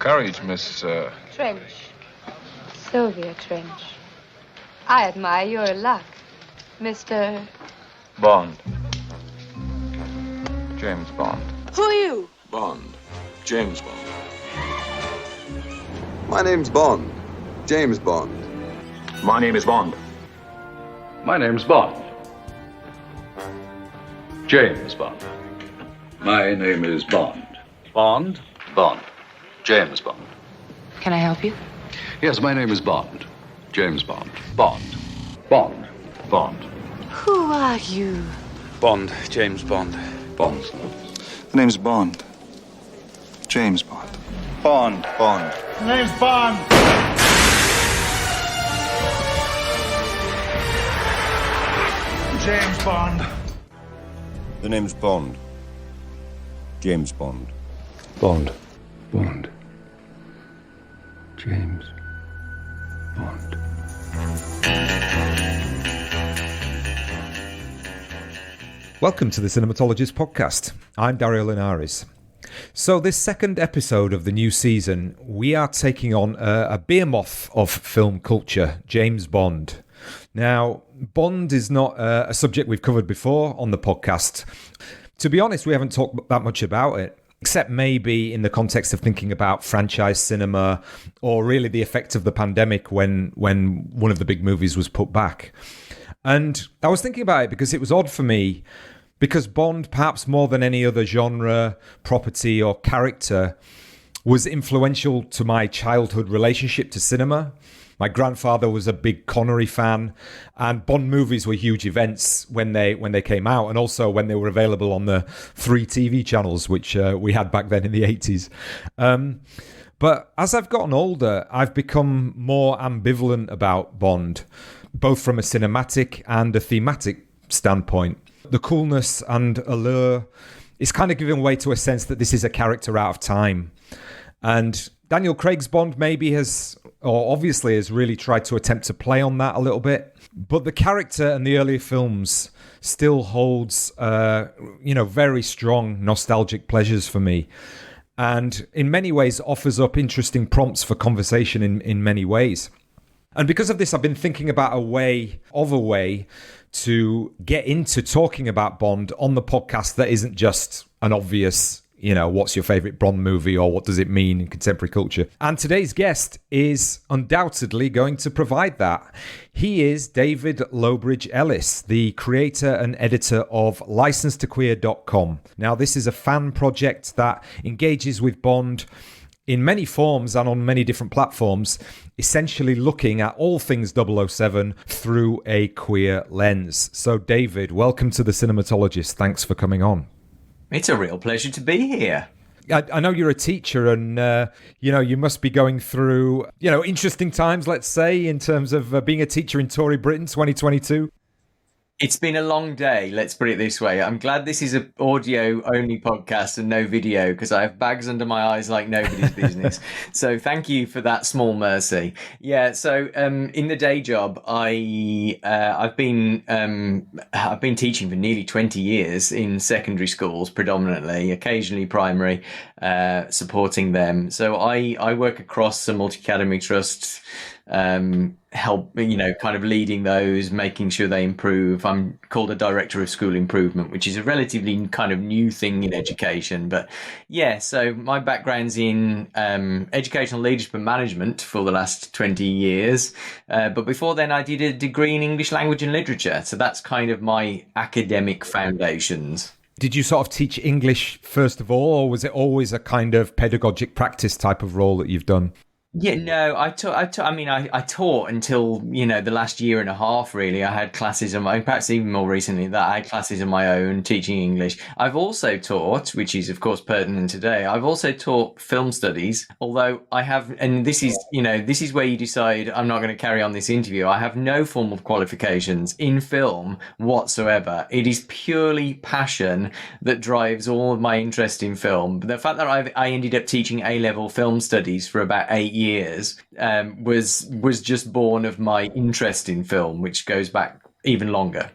Courage, Miss, Trench. Sylvia Trench. I admire your luck, Mr. Bond. James Bond. Who are you? Bond. James Bond. My name's Bond. James Bond. My name is Bond. My name's Bond. James Bond. My name is Bond. Bond. Bond. James Bond. Can I help you? Yes, my name is Bond. James Bond. Bond. Bond. Bond. Who are you? Bond. James Bond. Bond. The name's Bond. James Bond. Bond. Bond. The name's Bond. James Bond. The name's Bond. James Bond. Bond. Bond. James Bond. Welcome to the Cinematologist podcast. I'm Dario Linares. So this second episode of the new season, we are taking on a behemoth of film culture, James Bond. Now, Bond is not a subject we've covered before on the podcast. To be honest, we haven't talked that much about it, except maybe in the context of thinking about franchise cinema or really the effect of the pandemic when one of the big movies was put back. And I was thinking about it because it was odd for me, because Bond, perhaps more than any other genre, property or character, was influential to my childhood relationship to cinema. My grandfather was a big Connery fan, and Bond movies were huge events when they came out, and also when they were available on the 3 TV channels, which we had back then in the 80s. But as I've gotten older, I've become more ambivalent about Bond, both from a cinematic and a thematic standpoint. The coolness and allure is kind of giving way to a sense that this is a character out of time. And Daniel Craig's Bond maybe obviously has really tried to attempt to play on that a little bit. But the character and the earlier films still holds, very strong nostalgic pleasures for me. And in many ways offers up interesting prompts for conversation in many ways. And because of this, I've been thinking about a way to get into talking about Bond on the podcast that isn't just an obvious, what's your favorite Bond movie or what does it mean in contemporary culture? And today's guest is undoubtedly going to provide that. He is David Lowbridge-Ellis, the creator and editor of LicensedToQueer.com. Now, this is a fan project that engages with Bond in many forms and on many different platforms, essentially looking at all things 007 through a queer lens. So, David, welcome to The Cinematologist. Thanks for coming on. It's a real pleasure to be here. I know you're a teacher and, you must be going through, interesting times, let's say, in terms of being a teacher in Tory Britain 2022. It's been a long day, let's put it this way. I'm glad this is an audio-only podcast and no video, because I have bags under my eyes like nobody's business. So thank you for that small mercy. Yeah, so in the day job, I've been teaching for nearly 20 years in secondary schools, predominantly, occasionally primary, supporting them. So I work across the multi-academy trusts, help, kind of leading those, making sure they improve. I'm called a director of school improvement, which is a relatively kind of new thing in education. But yeah, so my background's in educational leadership and management for the last 20 years. But before then, I did a degree in English language and literature. So that's kind of my academic foundations. Did you sort of teach English first of all, or was it always a kind of pedagogic practice type of role that you've done? Yeah, no, I taught until, the last year and a half, really. I had classes of my own, perhaps even more recently that I had classes of my own teaching English. I've also taught, which is of course pertinent today, I've also taught film studies, although I have, and this is where you decide I'm not going to carry on this interview. I have no formal qualifications in film whatsoever. It is purely passion that drives all of my interest in film. The fact that I ended up teaching A-level film studies for about 8 years was just born of my interest in film, which goes back even longer.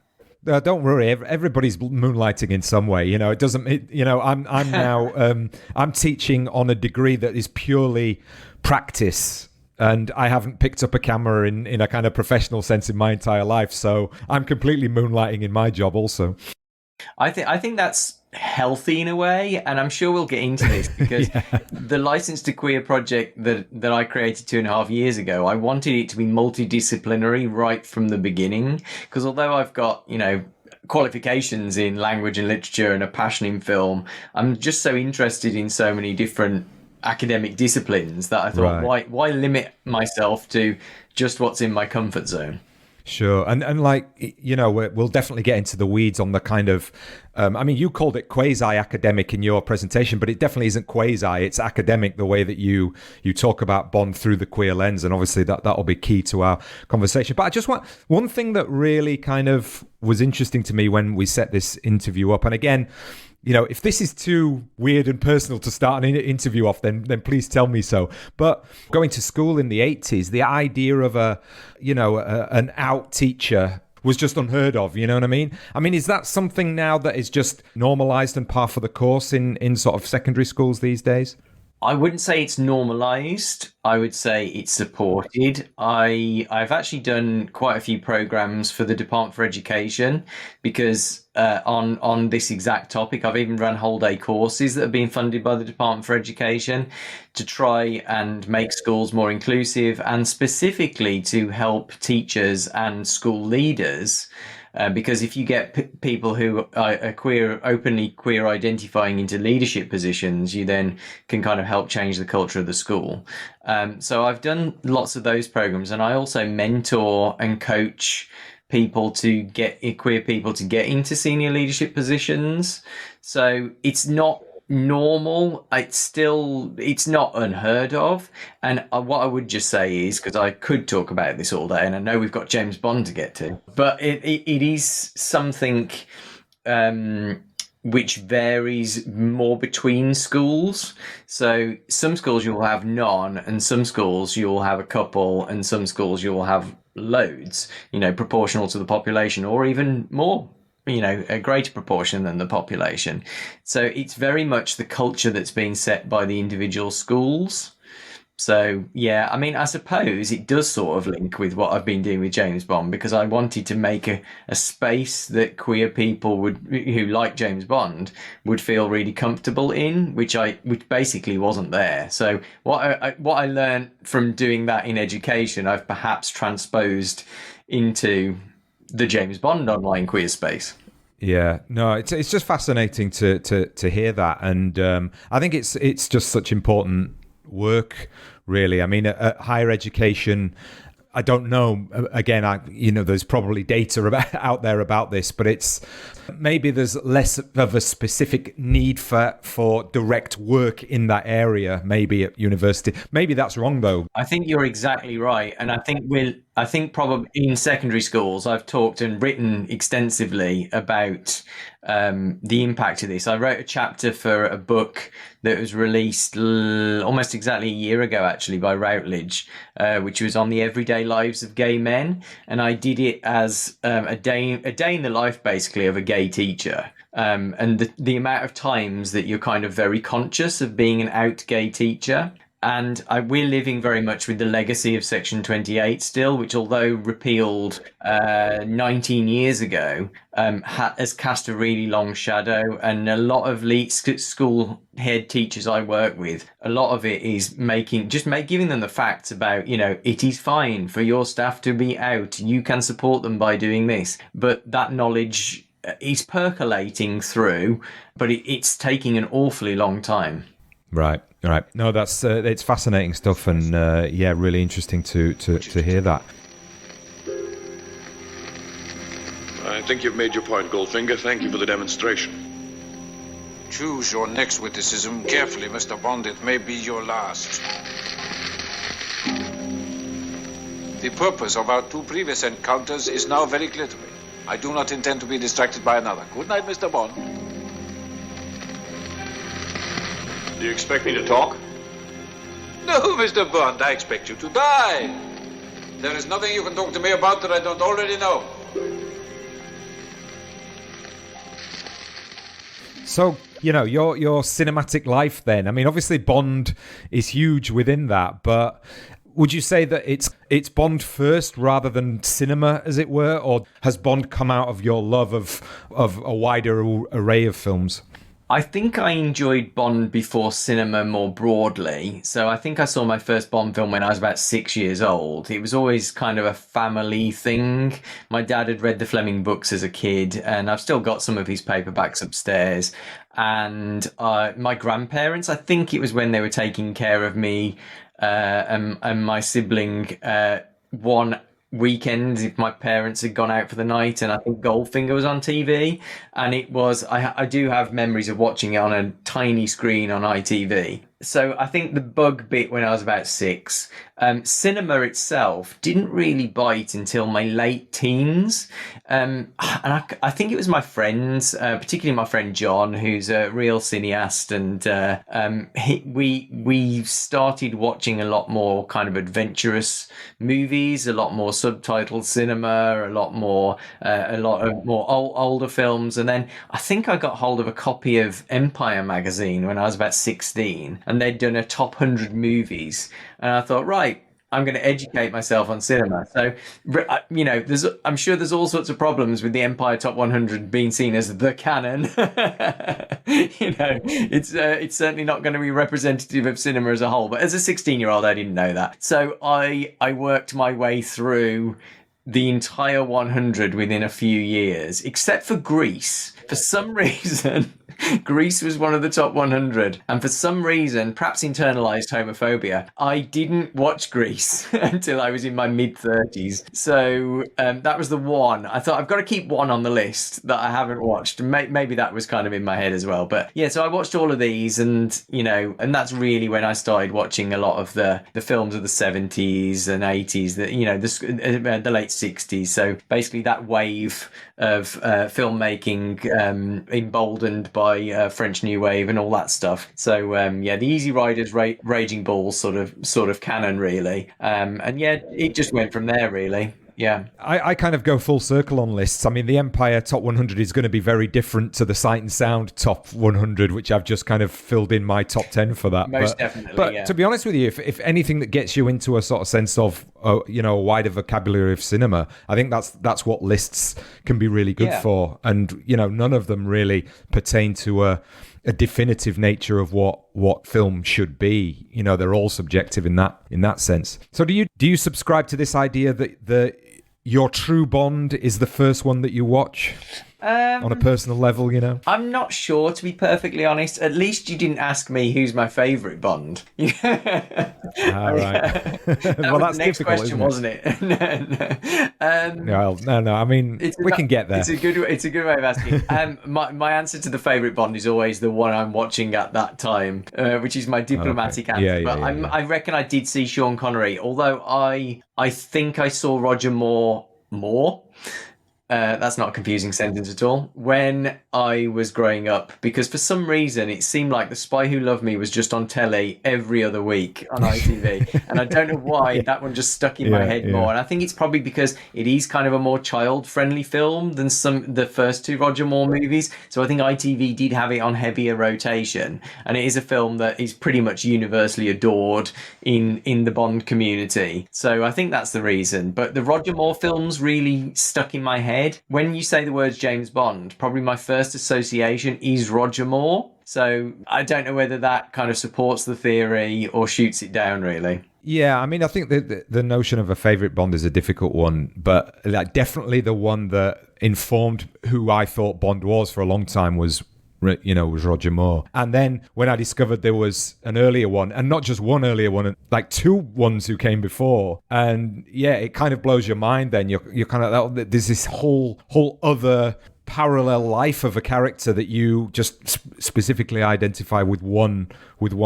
Don't worry. Everybody's moonlighting in some way. You know, it doesn't. I'm now. I'm teaching on a degree that is purely practice, and I haven't picked up a camera in a kind of professional sense in my entire life. So I'm completely moonlighting in my job also. I think that's healthy in a way, and I'm sure we'll get into this because the License to Queer project that I created 2.5 years ago, I wanted it to be multidisciplinary right from the beginning, because although I've got, qualifications in language and literature and a passion in film, I'm just so interested in so many different academic disciplines that I thought, why limit myself to just what's in my comfort zone? Sure. And we'll definitely get into the weeds on the kind of, you called it quasi-academic in your presentation, but it definitely isn't quasi. It's academic the way that you talk about Bond through the queer lens. And obviously that'll be key to our conversation. But I just want, one thing that really kind of was interesting to me when we set this interview up, and again, if this is too weird and personal to start an interview off, then please tell me so. But going to school in the 80s, the idea of an out teacher was just unheard of. You know what I mean? Is that something now that is just normalized and par for the course in sort of secondary schools these days? I wouldn't say it's normalized. I would say it's supported. I've actually done quite a few programs for the Department for Education because on this exact topic, I've even run whole day courses that have been funded by the Department for Education to try and make schools more inclusive, and specifically to help teachers and school leaders. Because if you get people who are queer, openly queer identifying into leadership positions, you then can kind of help change the culture of the school. So I've done lots of those programs, and I also mentor and coach people to get queer people to get into senior leadership positions. So it's not normal. It's not unheard of. And what I would just say is, because I could talk about this all day, and I know we've got James Bond to get to, but it is something which varies more between schools. So some schools you'll have none, and some schools you'll have a couple, and some schools you'll have loads, proportional to the population, or even more, a greater proportion than the population. So it's very much the culture that's being set by the individual schools. So, yeah, I suppose it does sort of link with what I've been doing with James Bond, because I wanted to make a space that queer people who like James Bond would feel really comfortable in, which basically wasn't there. So what I learned from doing that in education, I've perhaps transposed into the James Bond online queer space. Yeah, no, it's just fascinating to hear that, and I think it's just such important work, really. At higher education, I don't know. Again, there's probably data out there about this, but it's maybe there's less of a specific need for direct work in that area. Maybe at university, maybe that's wrong though. I think you're exactly right, and I think probably in secondary schools, I've talked and written extensively about the impact of this. I wrote a chapter for a book that was released almost exactly a year ago, actually, by Routledge, which was on the everyday lives of gay men. And I did it as a day in the life, basically, of a gay teacher. And the amount of times that you're kind of very conscious of being an out gay teacher. And we're living very much with the legacy of Section 28 still, which, although repealed 19 years ago, has cast a really long shadow. And a lot of school head teachers I work with, a lot of it is giving them the facts about, it is fine for your staff to be out. You can support them by doing this. But that knowledge is percolating through, but it's taking an awfully long time. Right. No, that's it's fascinating stuff, and really interesting to hear that. I think you've made your point, Goldfinger. Thank you for the demonstration. Choose your next witticism carefully, Mr. Bond. It may be your last. The purpose of our 2 previous encounters is now very clear to me. I do not intend to be distracted by another. Good night, Mr. Bond. Do you expect me to talk? No, Mr. Bond, I expect you to die. There is nothing you can talk to me about that I don't already know. So, your cinematic life then, I mean, obviously Bond is huge within that, but would you say that it's Bond first rather than cinema, as it were, or has Bond come out of your love of a wider array of films? I think I enjoyed Bond before cinema more broadly. So I think I saw my first Bond film when I was about 6 years old. It was always kind of a family thing. My dad had read the Fleming books as a kid, and I've still got some of his paperbacks upstairs. And my grandparents, I think it was when they were taking care of me and my sibling one weekends if my parents had gone out for the night, and I think Goldfinger was on TV, and it was I do have memories of watching it on a tiny screen on ITV. So I think the bug bit when I was about 6. Cinema itself didn't really bite until my late teens. And I think it was my friends, particularly my friend John, who's a real cineast. And we started watching a lot more kind of adventurous movies, a lot more subtitled cinema, a lot more older films. And then I think I got hold of a copy of Empire magazine when I was about 16. And they'd done a top 100 movies. And I thought, right, I'm going to educate myself on cinema. So, I'm sure there's all sorts of problems with the Empire Top 100 being seen as the canon. It's certainly not going to be representative of cinema as a whole. But as a 16-year-old, I didn't know that. So I worked my way through the entire 100 within a few years, except for Grease. For some reason, Grease was one of the top 100. And for some reason, perhaps internalized homophobia, I didn't watch Grease until I was in my mid-30s. So that was the one. I thought, I've got to keep one on the list that I haven't watched. Maybe that was kind of in my head as well. But yeah, so I watched all of these, and and that's really when I started watching a lot of the films of the 70s and 80s, the late 60s. So basically that wave of filmmaking emboldened by French New Wave and all that stuff. So the Easy Riders, Raging Bull sort of canon really, and it just went from there really. Yeah, I kind of go full circle on lists. I mean, the Empire Top 100 is going to be very different to the Sight and Sound Top 100, which I've just kind of filled in my top 10 for that. Most definitely, But to be honest with you, if anything that gets you into a sort of sense of, a wider vocabulary of cinema, I think that's what lists can be really good for. And, none of them really pertain to a definitive nature of what film should be. They're all subjective in that sense. So do you subscribe to this idea that your true Bond is the first one that you watch? On a personal level, I'm not sure, to be perfectly honest. At least you didn't ask me who's my favourite Bond. All right. Well, that's the next difficult, question, wasn't it? No. I mean, we can get there. It's a good way of asking. My answer to the favourite Bond is always the one I'm watching at that time, which is my diplomatic answer. Yeah, I reckon I did see Sean Connery, although I think I saw Roger Moore more. That's not a confusing sentence at all. When I was growing up, because for some reason it seemed like The Spy Who Loved Me was just on telly every other week on ITV, and I don't know why that one just stuck in my head more. And I think it's probably because it is kind of a more child-friendly film than the first two Roger Moore movies. So I think ITV did have it on heavier rotation, and it is a film that is pretty much universally adored in the Bond community. So I think that's the reason. But the Roger Moore films really stuck in my head. When you say the words James Bond, probably my first association is Roger Moore. So I don't know whether that kind of supports the theory or shoots it down, really. Yeah, I mean, I think the notion of a favourite Bond is a difficult one, but definitely the one that informed who I thought Bond was for a long time was Roger Moore. And then when I discovered there was an earlier one, and not just one earlier one, like two ones who came before, and it kind of blows your mind. Then you're kind of, there's this whole other parallel life of a character that you just specifically identify with one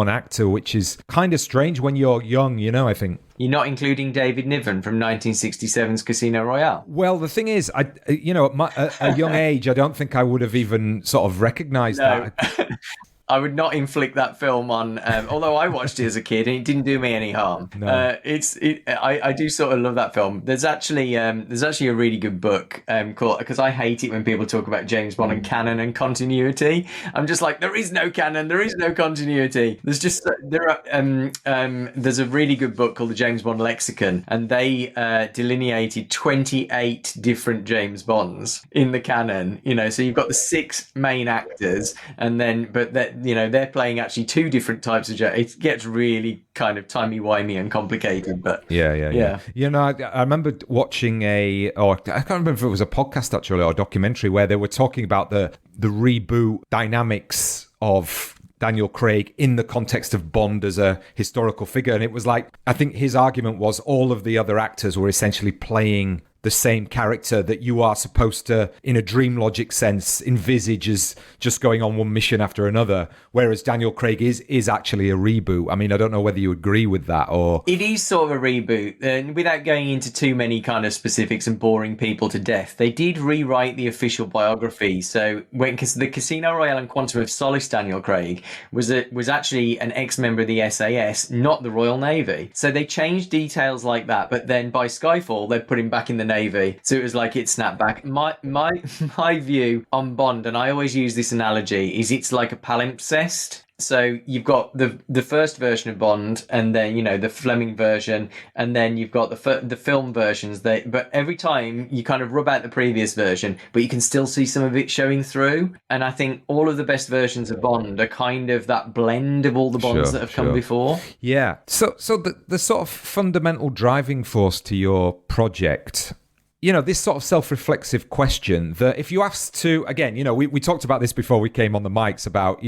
actor, which is kind of strange when you're young, I think. You're not including David Niven from 1967's Casino Royale? Well, the thing is, at a young age, I don't think I would have even sort of recognised that. I would not inflict that film on. Although I watched it as a kid and it didn't do me any harm. No. I do sort of love that film. There's actually a really good book called, because I hate it when people talk about James Bond and canon and continuity. I'm just like, there is no canon, there is no continuity. There's a really good book called the James Bond Lexicon, and they delineated 28 different James Bonds in the canon. So you've got the 6 main actors, and then they're playing actually 2 different types of it gets really kind of timey-wimey and complicated, but yeah. I remember watching I can't remember if it was a podcast actually or a documentary where they were talking about the reboot dynamics of Daniel Craig in the context of Bond as a historical figure. And it was like, I think his argument was all of the other actors were essentially playing the same character that you are supposed to, in a dream logic sense, envisage as just going on one mission after another, whereas Daniel Craig is actually a reboot. I mean, I don't know whether you agree with that or... It is sort of a reboot, and without going into too many kind of specifics and boring people to death, they did rewrite the official biography. So because the Casino Royale and Quantum of Solace Daniel Craig was actually an ex-member of the SAS, not the Royal Navy. So they changed details like that, but then by Skyfall, they put him back in the Navy, so it was like it snapped back. My view on Bond, and I always use this analogy, is it's like a palimpsest. So you've got the first version of Bond, and then the Fleming version, and then you've got the film versions. But every time you kind of rub out the previous version, but you can still see some of it showing through. And I think all of the best versions of Bond are kind of that blend of all the Bonds that have come before. Yeah. So the sort of fundamental driving force to your project, this sort of self-reflexive question that if you asked to, again, we talked about this before we came on the mics about,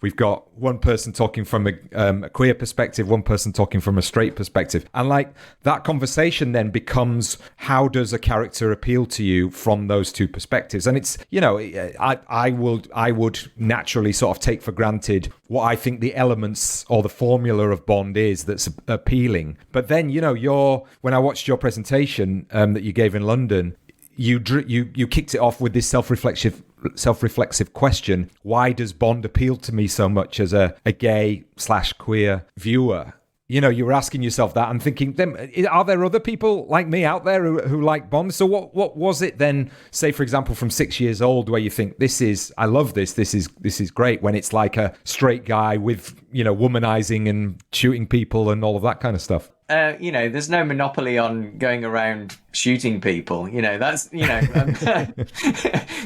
we've got one person talking from a queer perspective, one person talking from a straight perspective. And like that conversation then becomes, how does a character appeal to you from those two perspectives? And it's, I would naturally sort of take for granted what I think the elements or the formula of Bond is that's appealing. But then, when I watched your presentation that you gave in London, you kicked it off with this self-reflexive question: why does Bond appeal to me so much as a gay/queer viewer? You were asking yourself that and thinking, are there other people like me out there who like Bond? So what was it then, say, for example, from 6 years old, where you think, I love this is great, when it's like a straight guy with, womanizing and shooting people and all of that kind of stuff? There's no monopoly on going around shooting people. That's,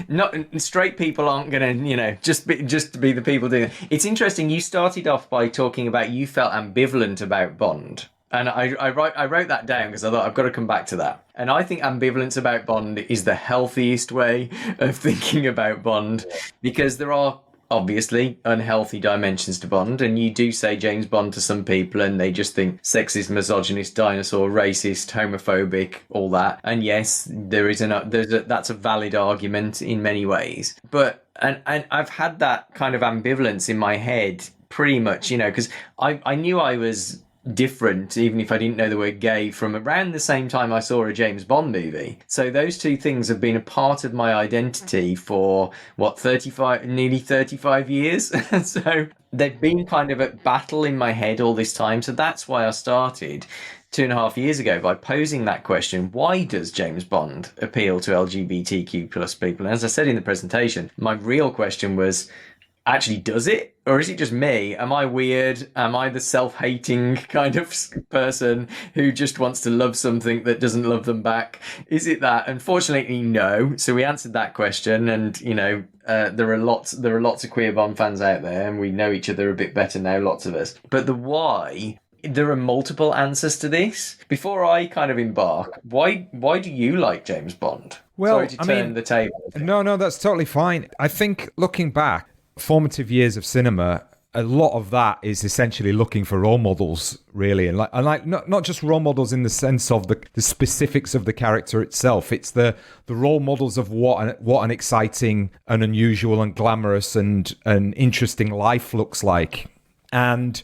not straight people aren't going to, just to be the people doing it. It's interesting. You started off by talking about you felt ambivalent about Bond. And I wrote that down because I thought I've got to come back to that. And I think ambivalence about Bond is the healthiest way of thinking about Bond, because there are obviously unhealthy dimensions to Bond, and you do say James Bond to some people and they just think sexist, misogynist, dinosaur, racist, homophobic, all that. And yes, that's a valid argument in many ways. But and I've had that kind of ambivalence in my head pretty much, because I knew I was different, even if I didn't know the word gay, from around the same time I saw a James Bond movie. So those two things have been a part of my identity for nearly 35 years. So they've been kind of at battle in my head all this time. So that's why I started 2.5 years ago by posing that question: why does James Bond appeal to LGBTQ plus people? And as I said in the presentation, my real question was, actually, does it? Or is it just me? Am I weird? Am I the self-hating kind of person who just wants to love something that doesn't love them back? Is it that? Unfortunately, no. So we answered that question, and there are lots of queer Bond fans out there, and we know each other a bit better now, lots of us. But the why, there are multiple answers to this. Before I kind of embark, why do you like James Bond? Well, sorry to turn the table. No, that's totally fine. I think looking back, formative years of cinema, a lot of that is essentially looking for role models, really, and not just role models in the sense of the specifics of the character itself. It's the role models of what an exciting and unusual and glamorous and interesting life looks like. And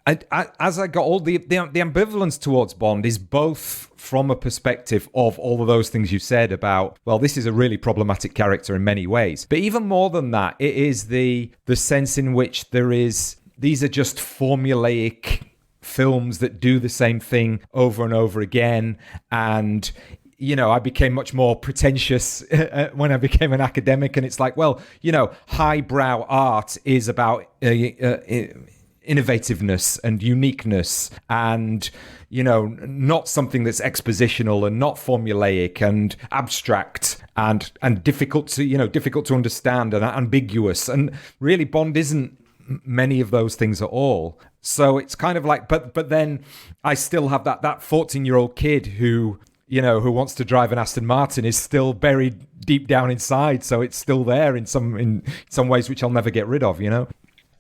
as I got older, the ambivalence towards Bond is both from a perspective of all of those things you said about, well, this is a really problematic character in many ways. But even more than that, it is the sense in which these are just formulaic films that do the same thing over and over again. And I became much more pretentious when I became an academic. And it's like, well, highbrow art is about innovativeness and uniqueness and, not something that's expositional and not formulaic and abstract and difficult to understand and ambiguous. And really, Bond isn't many of those things at all. So it's kind of like, but then I still have that 14-year-old kid who wants to drive an Aston Martin is still buried deep down inside. So it's still there in some ways, which I'll never get rid of,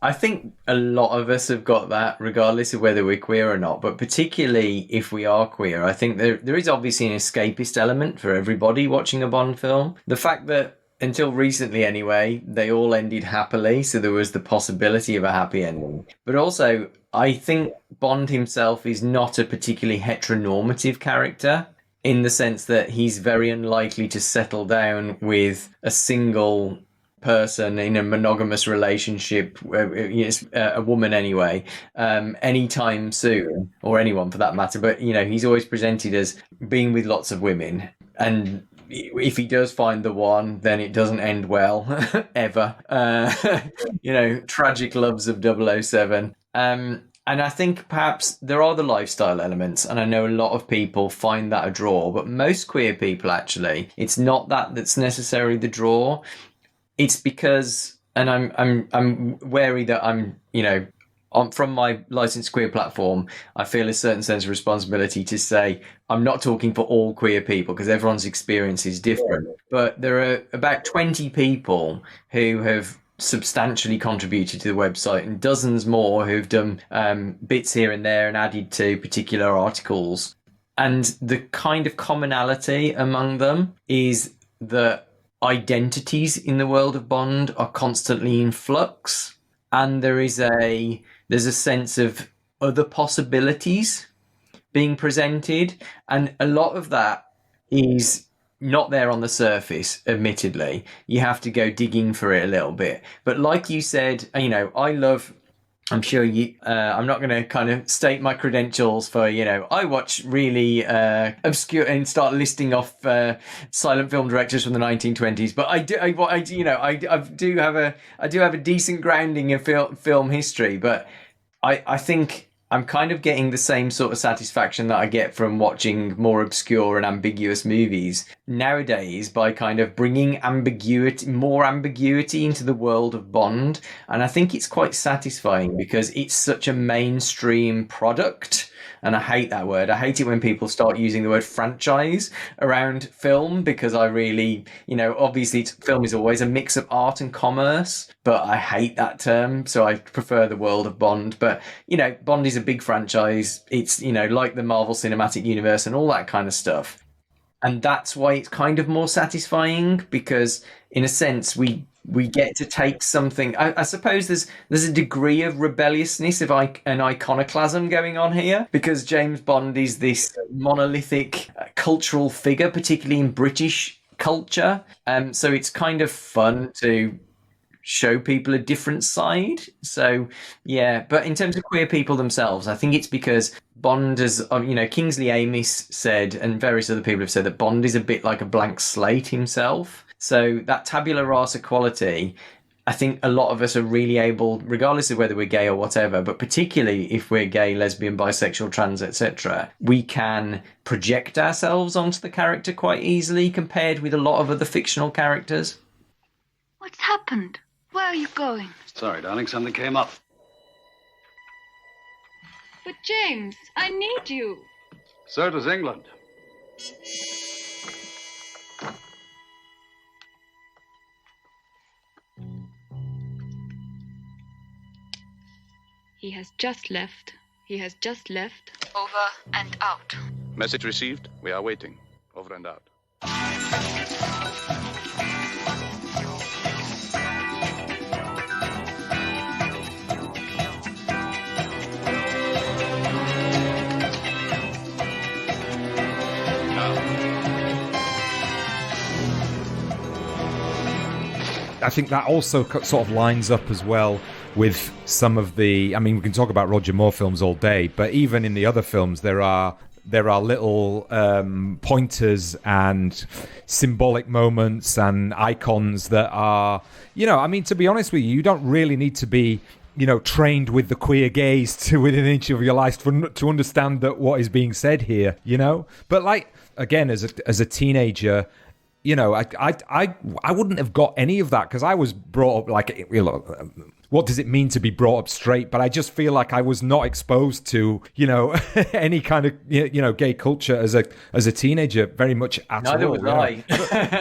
I think a lot of us have got that, regardless of whether we're queer or not. But particularly if we are queer, I think there is obviously an escapist element for everybody watching a Bond film. The fact that until recently anyway, they all ended happily, so there was the possibility of a happy ending. But also, I think Bond himself is not a particularly heteronormative character, in the sense that he's very unlikely to settle down with a single person in a monogamous relationship, a woman anyway, anytime soon, or anyone for that matter. But, he's always presented as being with lots of women. And if he does find the one, then it doesn't end well, ever. Tragic loves of 007. And I think perhaps there are the lifestyle elements, and I know a lot of people find that a draw, but most queer people, actually, it's not that's necessarily the draw. It's because, and I'm wary that I'm from my licensed queer platform, I feel a certain sense of responsibility to say I'm not talking for all queer people, because everyone's experience is different. But there are about 20 people who have substantially contributed to the website, and dozens more who've done bits here and there and added to particular articles. And the kind of commonality among them is that identities in the world of Bond are constantly in flux, and there's a sense of other possibilities being presented, and a lot of that is not there on the surface. Admittedly, you have to go digging for it a little bit. But like you said, I'm sure you, I'm not going to kind of state my credentials for, I watch really obscure and start listing off silent film directors from the 1920s. But I do have a decent grounding in film history. But I think I'm kind of getting the same sort of satisfaction that I get from watching more obscure and ambiguous movies nowadays by kind of bringing more ambiguity into the world of Bond. And I think it's quite satisfying because it's such a mainstream product. And I hate that word. I hate it when people start using the word franchise around film, because I really, obviously film is always a mix of art and commerce, but I hate that term. So I prefer the world of Bond. But, Bond is a big franchise. It's, like the Marvel Cinematic Universe and all that kind of stuff. And that's why it's kind of more satisfying, because in a sense, we get to take something. I suppose there's a degree of rebelliousness and iconoclasm going on here, because James Bond is this monolithic cultural figure, particularly in British culture. So it's kind of fun to show people a different side. So yeah, but in terms of queer people themselves, I think it's because Bond has, Kingsley Amis said, and various other people have said, that Bond is a bit like a blank slate himself. So that tabula rasa quality, I think a lot of us are really able, regardless of whether we're gay or whatever, but particularly if we're gay, lesbian, bisexual, trans, etc., we can project ourselves onto the character quite easily compared with a lot of other fictional characters. What's happened? Where are you going? Sorry, darling, something came up. But James, I need you. So does England. He has just left. He has just left. Over and out. Message received. We are waiting. Over and out. I think that also sort of lines up as well with some of the... I mean, we can talk about Roger Moore films all day, but even in the other films, there are little pointers and symbolic moments and icons that are, I mean, to be honest with you don't really need to be, trained with the queer gaze to within an inch of your life to understand that what is being said here, But like, again, as a teenager, I wouldn't have got any of that because I was brought up like, what does it mean to be brought up straight? But I just feel like I was not exposed to, any kind of, gay culture as a teenager very much at all. Neither was I.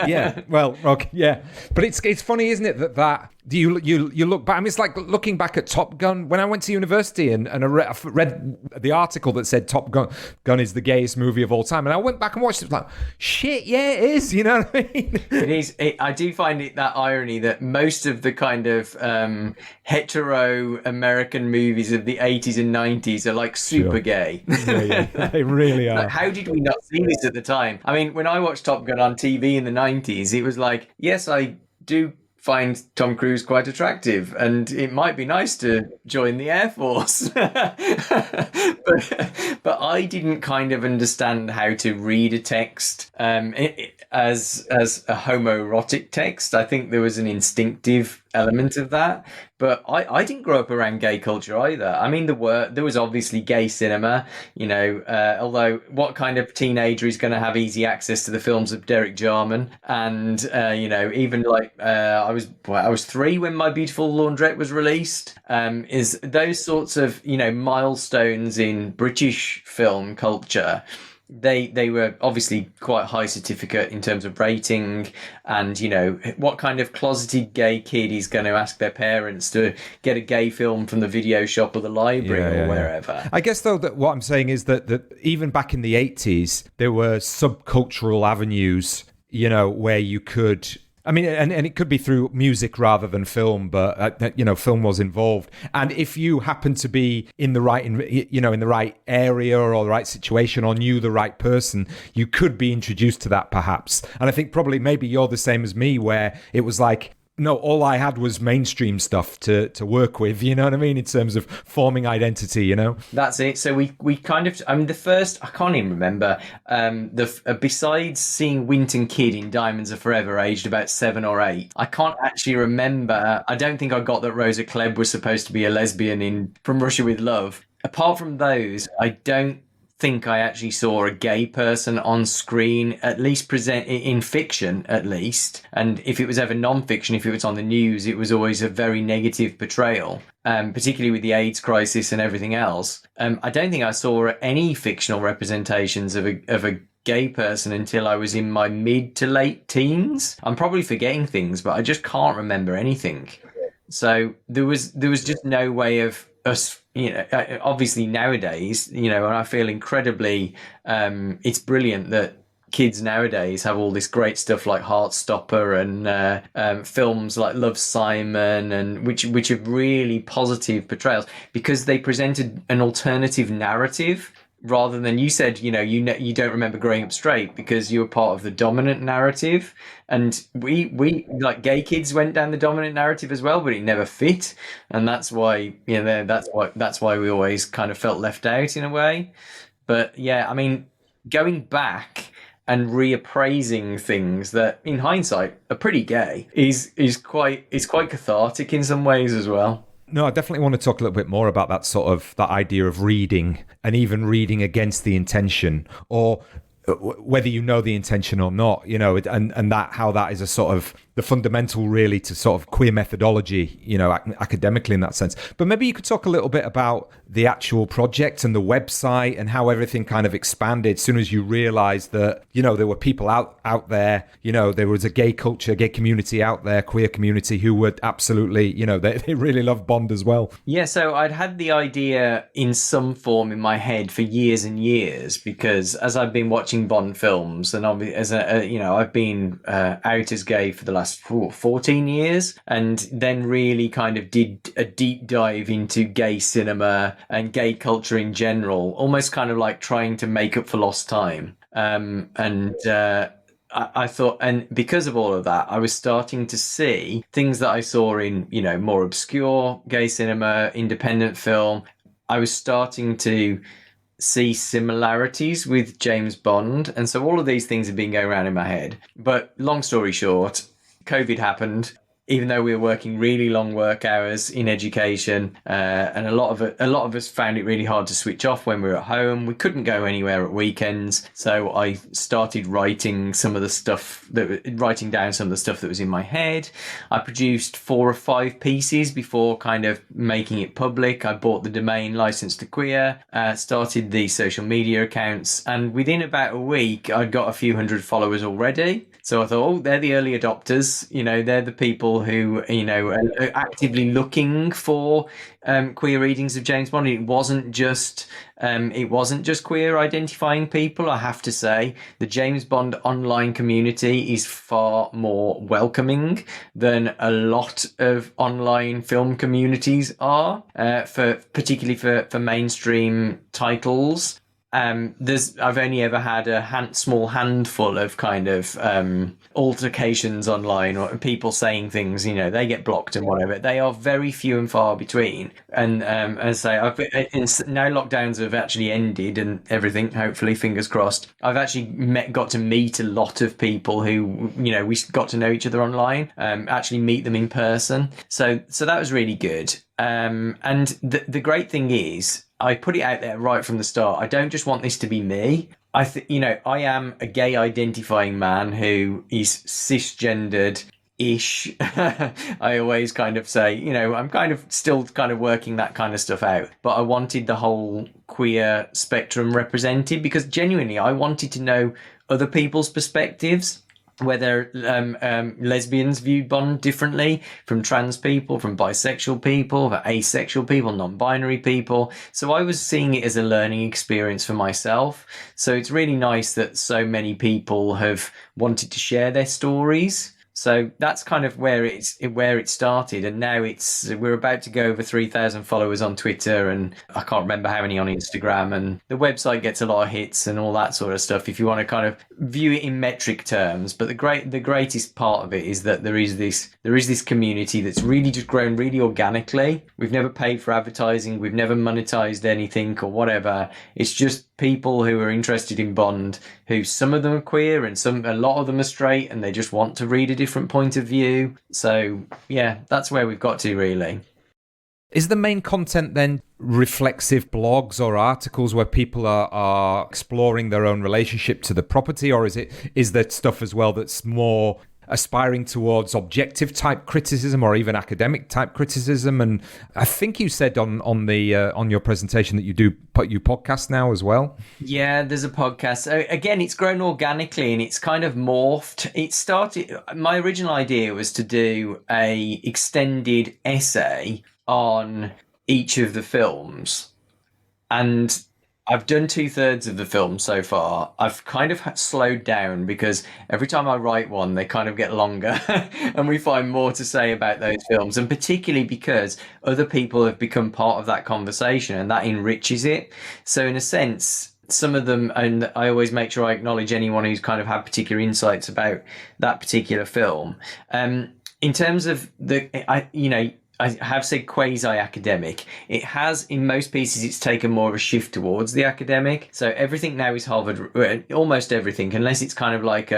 Yeah, well, okay, yeah. But it's funny, isn't it, that you look back. I mean, it's like looking back at Top Gun. When I went to university and I read the article that said Top Gun is the gayest movie of all time, and I went back and watched it. Like, shit, yeah, it is. You know what I mean? It is. I do find it that irony that most of the kind of hetero American movies of the 80s and 90s are like super gay. Yeah, they really are. Like, how did we not see this at the time? I mean, when I watched Top Gun on TV in the 90s, it was like, yes, I do find Tom Cruise quite attractive and it might be nice to join the Air Force. but I didn't kind of understand how to read a text as a homoerotic text. I think there was an instinctive element of that, but I didn't grow up around gay culture either. I mean, there was obviously gay cinema, although what kind of teenager is going to have easy access to the films of Derek Jarman? And even like I was 3 when My Beautiful Laundrette was released. Is those sorts of milestones in British film culture. They were obviously quite high certificate in terms of rating, and what kind of closeted gay kid is going to ask their parents to get a gay film from the video shop or the library or wherever. Yeah. I guess though that what I'm saying is that even back in the 80s there were subcultural avenues, where you could. I mean, and it could be through music rather than film, but film was involved. And if you happen to be in the right, in the right area or the right situation, or knew the right person, you could be introduced to that perhaps. And I think probably maybe you're the same as me, where it was like, no, all I had was mainstream stuff to work with, you know what I mean, in terms of forming identity, That's it. So we kind of, I mean, the first, I can't even remember, besides seeing Winton Kid in Diamonds Are Forever, aged about 7 or 8, I can't actually remember, I don't think I got that Rosa Klebb was supposed to be a lesbian in From Russia with Love. Apart from those, I don't think I actually saw a gay person on screen, at least present in fiction, at least. And if it was ever non-fiction, if it was on the news, it was always a very negative portrayal, particularly with the AIDS crisis and everything else. I don't think I saw any fictional representations of a gay person until I was in my mid to late teens. I'm probably forgetting things, but I just can't remember anything. So there was just no way of us, obviously nowadays, and I feel incredibly, it's brilliant that kids nowadays have all this great stuff like Heartstopper and films like Love, Simon, and which are really positive portrayals because they presented an alternative narrative. Rather than, you said, you don't remember growing up straight because you were part of the dominant narrative, and we like gay kids went down the dominant narrative as well, but it never fit, and that's why that's why we always kind of felt left out in a way. But yeah, I mean, going back and reappraising things that in hindsight are pretty gay is quite cathartic in some ways as well. No, I definitely want to talk a little bit more about that idea of reading, and even reading against the intention, or whether you know the intention or not, and that how that is a sort of the fundamental really to sort of queer methodology, academically in that sense. But maybe you could talk a little bit about the actual project and the website and how everything kind of expanded as soon as you realized that, there were people out there, there was a gay culture, gay community out there, queer community who would absolutely, they really love Bond as well. Yeah, so I'd had the idea in some form in my head for years and years, because as I've been watching Bond films, and I've been out as gay for the last 14 years, and then really kind of did a deep dive into gay cinema and gay culture in general, almost kind of like trying to make up for lost time. I thought, and because of all of that, I was starting to see things that I saw in, more obscure gay cinema, independent film. I was starting to see similarities with James Bond. And so all of these things have been going around in my head. But long story short, COVID happened. Even though we were working really long work hours in education, and a lot of us found it really hard to switch off when we were at home. We couldn't go anywhere at weekends, so I started writing down some of the stuff that was in my head. I produced 4 or 5 pieces before kind of making it public. I bought the domain License to Queer, started the social media accounts, and within about a week, I'd got a few hundred followers already. So I thought, they're the early adopters. They're the people who, are actively looking for queer readings of James Bond. It wasn't just queer identifying people. I have to say, the James Bond online community is far more welcoming than a lot of online film communities are, particularly for mainstream titles. I've only ever had a small handful of kind of altercations online, or people saying things, they get blocked and whatever. They are very few and far between. And as I say, now lockdowns have actually ended and everything, hopefully, fingers crossed. I've actually got to meet a lot of people who, we got to know each other online, actually meet them in person. So that was really good. And the great thing is, I put it out there right from the start. I don't just want this to be me. I am a gay identifying man who is cisgendered-ish. I always kind of say, I'm kind of still kind of working that kind of stuff out. But I wanted the whole queer spectrum represented because genuinely I wanted to know other people's perspectives. Whether lesbians viewed Bond differently from trans people, from bisexual people, for asexual people, non-binary people. So I was seeing it as a learning experience for myself. So it's really nice that so many people have wanted to share their stories. So that's kind of where it started, and now we're about to go over 3,000 followers on Twitter, and I can't remember how many on Instagram, and the website gets a lot of hits and all that sort of stuff if you want to kind of view it in metric terms. But the greatest part of it is that there is this community that's really just grown really organically. We've never paid for advertising, we've never monetized anything or whatever. It's just people who are interested in Bond, who some of them are queer and a lot of them are straight, and they just want to read a different point of view. So yeah, that's where we've got to really. Is the main content then reflexive blogs or articles where people are exploring their own relationship to the property, or is there stuff as well that's more aspiring towards objective type criticism or even academic type criticism? And I think you said on your presentation that you podcast now as well. Yeah, there's a podcast. Again, it's grown organically and it's kind of morphed. It started. My original idea was to do a extended essay on each of the films, and I've done 2/3 of the film so far. I've kind of slowed down because every time I write one, they kind of get longer and we find more to say about those films. And particularly because other people have become part of that conversation and that enriches it. So in a sense, some of them, and I always make sure I acknowledge anyone who's kind of had particular insights about that particular film. In terms of I have said quasi-academic. It has, in most pieces, it's taken more of a shift towards the academic. So everything now is Harvard, almost everything, unless it's kind of like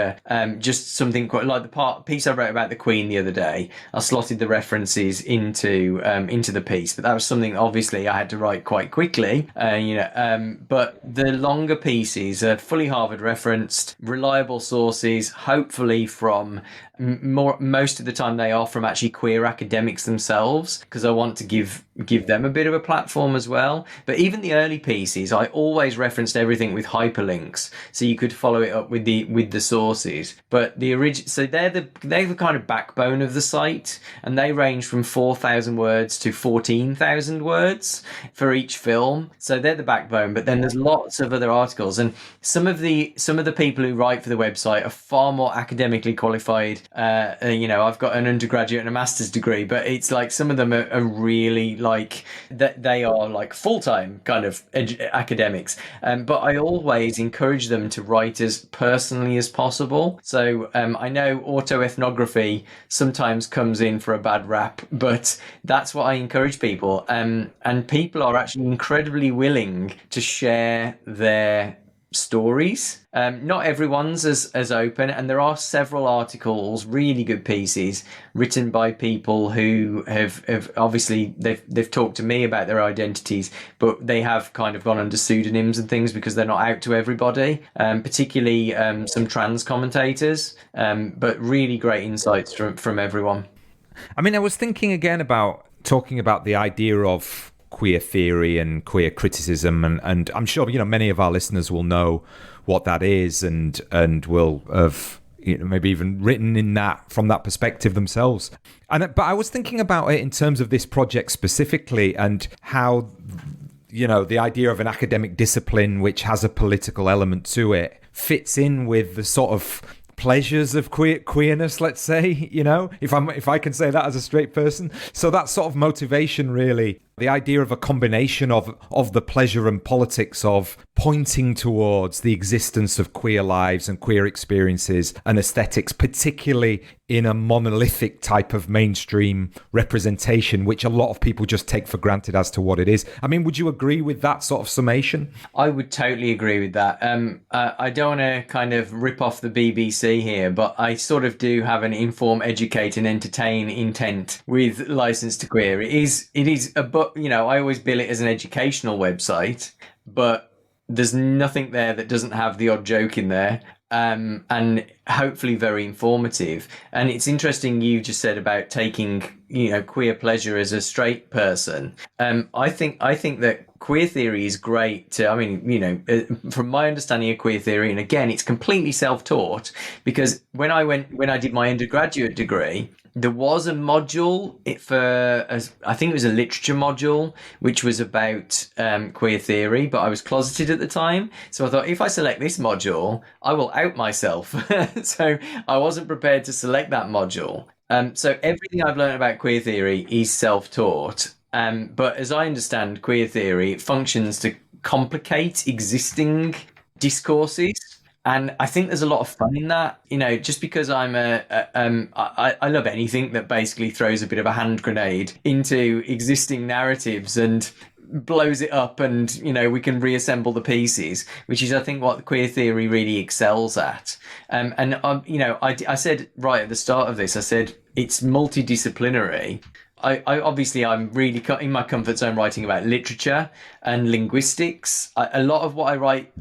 just something quite like the piece I wrote about the Queen the other day. I slotted the references into the piece, but that was something obviously I had to write quite quickly. But the longer pieces are fully Harvard referenced, reliable sources, hopefully from most of the time they are from actually queer academics themselves, because I want to give them a bit of a platform as well. But even the early pieces, I always referenced everything with hyperlinks, so you could follow it up with the sources. But so they're the kind of backbone of the site, and they range from 4,000 words to 14,000 words for each film. So they're the backbone. But then there's lots of other articles, and some of the people who write for the website are far more academically qualified. I've got an undergraduate and a master's degree, but it's like some some of them are really like that. They are like full-time kind of academics. But I always encourage them to write as personally as possible. So I know autoethnography sometimes comes in for a bad rap, but that's what I encourage people. And people are actually incredibly willing to share their stories. Not everyone's as open, and there are several articles, really good pieces written by people who have obviously they've talked to me about their identities, but they have kind of gone under pseudonyms and things because they're not out to everybody, particularly some trans commentators, but really great insights from everyone. I mean, I was thinking again about talking about the idea of queer theory and queer criticism, and I'm sure many of our listeners will know what that is and will have maybe even written in that from that perspective themselves. But I was thinking about it in terms of this project specifically, and how the idea of an academic discipline which has a political element to it fits in with the sort of pleasures of queerness, let's say, if I can say that as a straight person. So that sort of motivation, really, the idea of a combination of the pleasure and politics of pointing towards the existence of queer lives and queer experiences and aesthetics, particularly in a monolithic type of mainstream representation, which a lot of people just take for granted as to what it is. I mean, would you agree with that sort of summation? I would totally agree with that. I don't want to kind of rip off the BBC here, but I sort of do have an inform, educate and entertain intent with License to Queer. It is a book. I always bill it as an educational website, but there's nothing there that doesn't have the odd joke in there, and hopefully very informative. And it's interesting you just said about taking queer pleasure as a straight person. I think that queer theory is great from my understanding of queer theory, and again it's completely self-taught, because when I did my undergraduate degree, there was a module I think it was a literature module, which was about queer theory, but I was closeted at the time. So I thought, if I select this module, I will out myself. So I wasn't prepared to select that module. So everything I've learned about queer theory is self-taught. But as I understand queer theory, it functions to complicate existing discourses. And I think there's a lot of fun in that, just because I love anything that basically throws a bit of a hand grenade into existing narratives and blows it up, and we can reassemble the pieces, which is I think what queer theory really excels at. I said right at the start of this, I said it's multidisciplinary. I'm really in my comfort zone writing about literature and linguistics. A lot of what I write,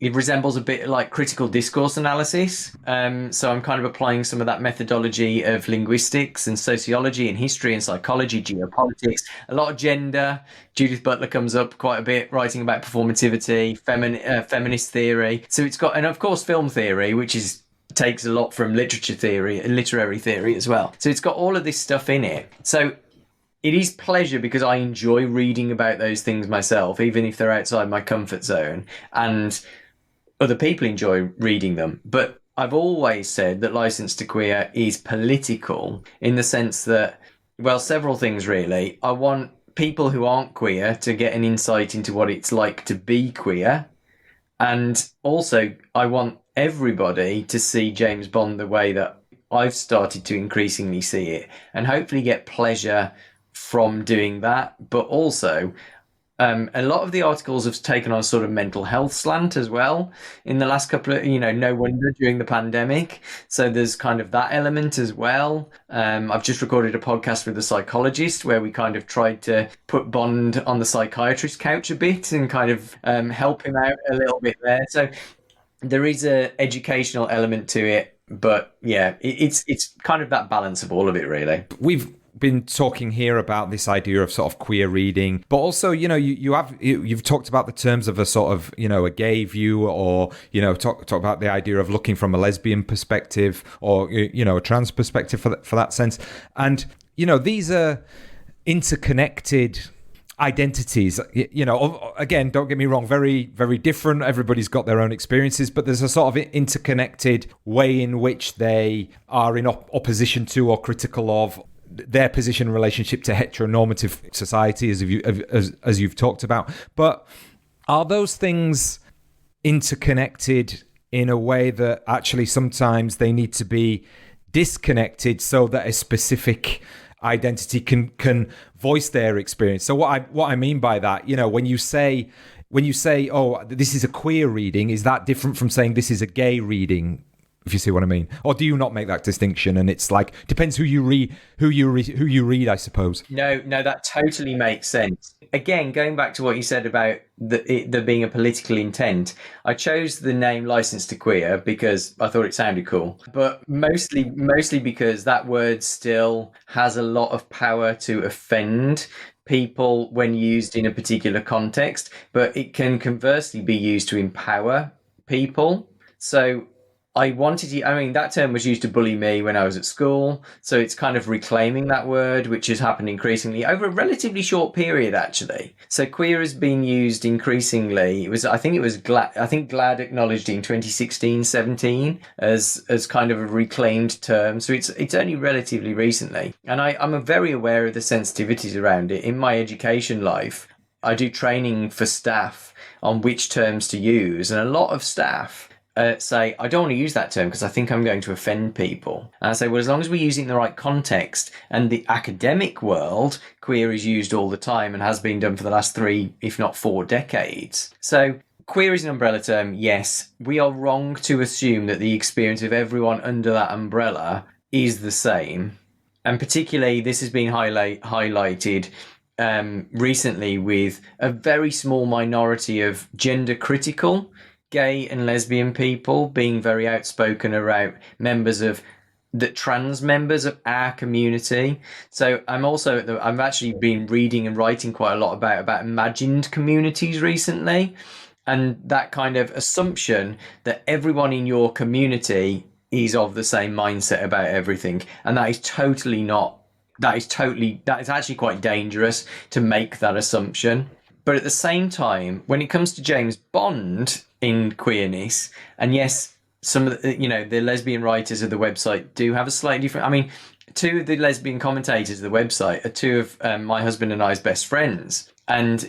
it resembles a bit like critical discourse analysis. So I'm kind of applying some of that methodology of linguistics and sociology and history and psychology, geopolitics, a lot of gender. Judith Butler comes up quite a bit, writing about performativity, feminist theory. So it's got, and of course, film theory, which takes a lot from literature theory and literary theory as well. So it's got all of this stuff in it. So it is pleasure because I enjoy reading about those things myself, even if they're outside my comfort zone. And other people enjoy reading them. But I've always said that License to Queer is political in the sense that, well, several things really. I want people who aren't queer to get an insight into what it's like to be queer. And also, I want everybody to see James Bond the way that I've started to increasingly see it, and hopefully get pleasure from doing that. But also, a lot of the articles have taken on a sort of mental health slant as well in the last couple of, no wonder during the pandemic. So there's kind of that element as well. I've just recorded a podcast with a psychologist where we kind of tried to put Bond on the psychiatrist couch a bit and kind of help him out a little bit there. So there is a educational element to it, but yeah, it's kind of that balance of all of it, really. We've been talking here about this idea of sort of queer reading, but also you've talked about the terms of a sort of a gay view, or talk about the idea of looking from a lesbian perspective, or a trans perspective for that sense. And these are interconnected identities. Again, don't get me wrong, very, very different. Everybody's got their own experiences, but there's a sort of interconnected way in which they are in opposition to or critical of their position in relationship to heteronormative society, as you've talked about. But are those things interconnected in a way that actually sometimes they need to be disconnected so that a specific identity can voice their experience? So what I mean by that, when you say, oh, this is a queer reading, is that different from saying this is a gay reading? If you see what I mean, or do you not make that distinction? And it's like depends who you read, I suppose. No, that totally makes sense. Again, going back to what you said about there being a political intent, I chose the name License to Queer because I thought it sounded cool, but mostly because that word still has a lot of power to offend people when used in a particular context, but it can conversely be used to empower people. So that term was used to bully me when I was at school. So it's kind of reclaiming that word, which has happened increasingly over a relatively short period, actually. So queer has been used increasingly. I think GLAD acknowledged it in 2016-17 as kind of a reclaimed term. So it's only relatively recently. And I'm very aware of the sensitivities around it. In my education life, I do training for staff on which terms to use. And a lot of staff say, I don't want to use that term because I think I'm going to offend people. And I say, well, as long as we use it in the right context, and the academic world, queer is used all the time and has been done for the last 3, if not 4 decades. So queer is an umbrella term, yes. We are wrong to assume that the experience of everyone under that umbrella is the same. And particularly, this has been highlighted recently with a very small minority of gender critical gay and lesbian people being very outspoken about trans members of our community. So I've actually been reading and writing quite a lot about imagined communities recently, and that kind of assumption that everyone in your community is of the same mindset about everything, and that is actually quite dangerous to make that assumption. But at the same time, when it comes to James Bond in queerness, and yes, some of the lesbian writers of the website do have a slightly different. I mean, 2 of the lesbian commentators of the website are 2 of my husband and I's best friends, and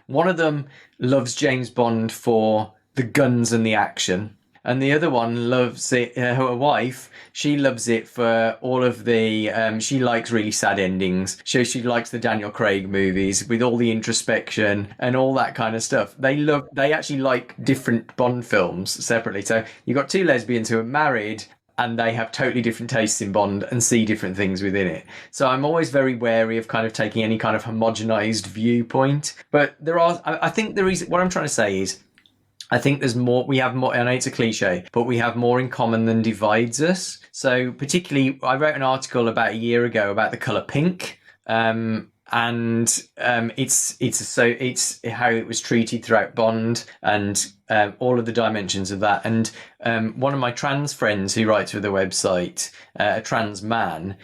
one of them loves James Bond for the guns and the action, and the other one loves it. Her wife, she loves it for all of the. She likes really sad endings. She likes the Daniel Craig movies with all the introspection and all that kind of stuff. They actually like different Bond films separately. So you've got 2 lesbians who are married, and they have totally different tastes in Bond and see different things within it. So I'm always very wary of kind of taking any kind of homogenized viewpoint. But I think the reason, what I'm trying to say is, I think there's more, we have more, I know it's a cliche, but we have more in common than divides us. So particularly, I wrote an article about a year ago about the colour pink, and it's how it was treated throughout Bond, and all of the dimensions of that. And one of my trans friends who writes for the website, a trans man,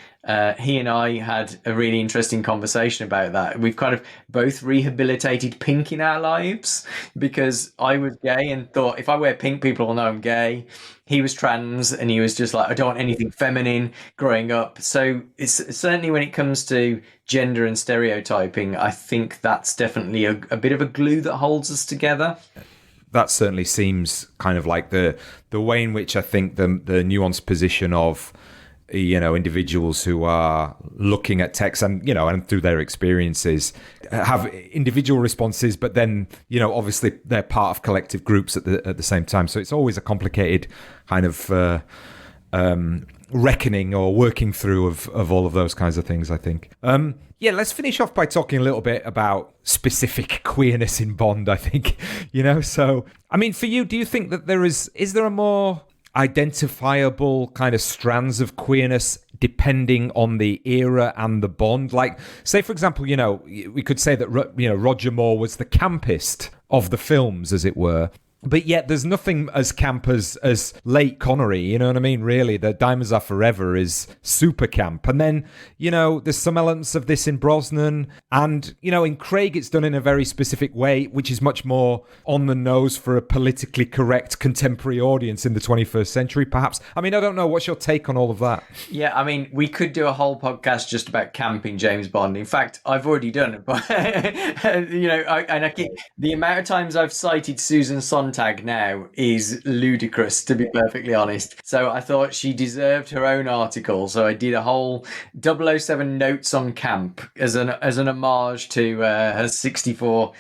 he and I had a really interesting conversation about that. We've kind of both rehabilitated pink in our lives, because I was gay and thought, if I wear pink, people will know I'm gay. He was trans and he was just like, I don't want anything feminine growing up. So it's certainly, when it comes to gender and stereotyping, I think that's definitely a bit of a glue that holds us together. That certainly seems kind of like the way in which I think the nuanced position of individuals who are looking at text and and through their experiences have individual responses, but then obviously they're part of collective groups at the same time. So it's always a complicated kind of reckoning or working through of all of those kinds of things, I think. Let's finish off by talking a little bit about specific queerness in Bond, I think. So I mean, for you, do you think that is there a more identifiable kind of strands of queerness depending on the era and the Bond? Like, say, for example, we could say that Roger Moore was the campist of the films, as it were. But yet there's nothing as camp as late Connery, you know what I mean? Really, the Diamonds Are Forever is super camp. And then, there's some elements of this in Brosnan. And, in Craig, it's done in a very specific way, which is much more on the nose for a politically correct contemporary audience in the 21st century, perhaps. I mean, I don't know. What's your take on all of that? Yeah, I mean, we could do a whole podcast just about camping James Bond. In fact, I've already done it. But, the amount of times I've cited Susan Sontag now is ludicrous, to be perfectly honest. So I thought she deserved her own article. So I did a whole 007 notes on camp as an homage to her 64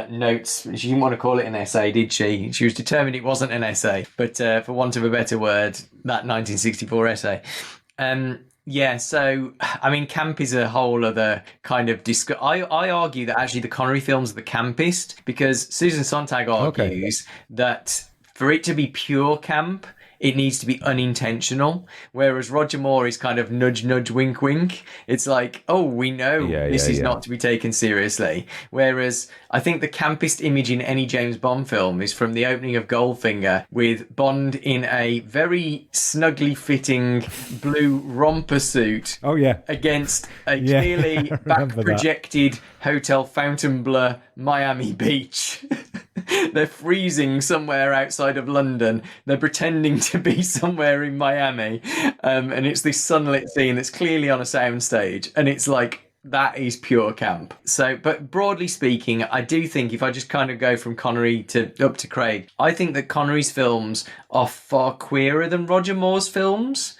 notes. She didn't want to call it an essay, did she? She was determined it wasn't an essay, but for want of a better word, that 1964 essay. Yeah, so, I mean, camp is a whole other kind of I argue that actually the Connery films are the campist, because Susan Sontag argues that for it to be pure camp, it needs to be unintentional, whereas Roger Moore is kind of nudge, nudge, wink, wink. It's like, oh, we know this is not to be taken seriously. Whereas I think the campist image in any James Bond film is from the opening of Goldfinger, with Bond in a very snugly fitting blue romper suit. Oh, yeah. Against a clearly back-projected Hotel Fontainebleau Miami Beach. They're freezing somewhere outside of London. They're pretending to be somewhere in Miami. And it's this sunlit scene that's clearly on a soundstage. And it's like, that is pure camp. So, but broadly speaking, I do think if I just kind of go from Connery up to Craig, I think that Connery's films are far queerer than Roger Moore's films.